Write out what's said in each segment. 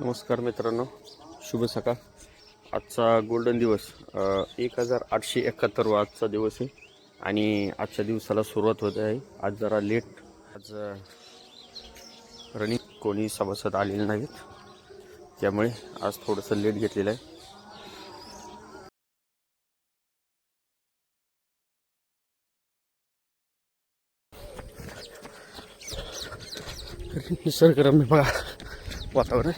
नमस्कार मित्रांनो, शुभ सकाळ. आजचा गोल्डन दिवस 1871 आजचा दिवस आहे आणि आजच्या दिवसाला सुरुवात होत आहे. आज जरा लेट आज रनिंग कोणी सभासद आलेले नाहीत, त्यामुळे आज थोडंसं लेट घेतलेलं आहे. निसर्गरम्य बघा वातावरण.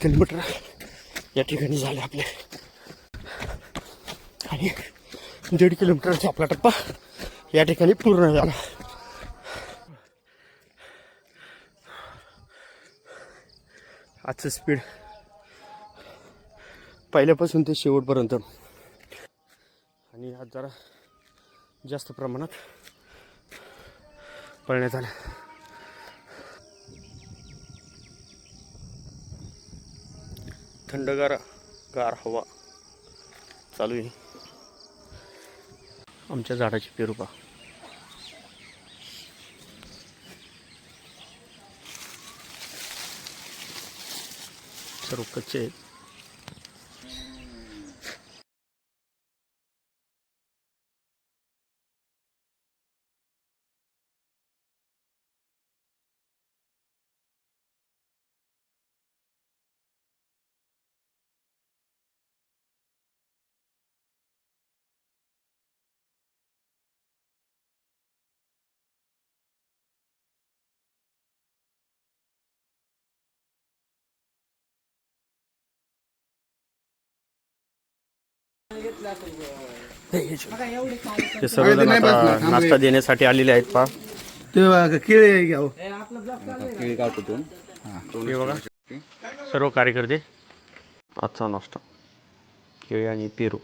किलोमीटर या ठिकाणी झाले आपले आणि 1.5 किलोमीटरचा आपला टप्पा या ठिकाणी पूर्ण झाला. आजचं स्पीड पहिल्यापासून ते शेवटपर्यंत आणि आज जरा जास्त प्रमाणात पळण्यात आलं. थंडगार हवा चालू आहे. आमच्या झाडाची पेरू पहा. सर्व कच्चे आहेत. ते सर्वजण आता नाश्ता देण्यासाठी आलेले आहेत. पहा हे बघा सर्व कार्यकर्ते. आजचा नाश्ता केळी आणि पेरू.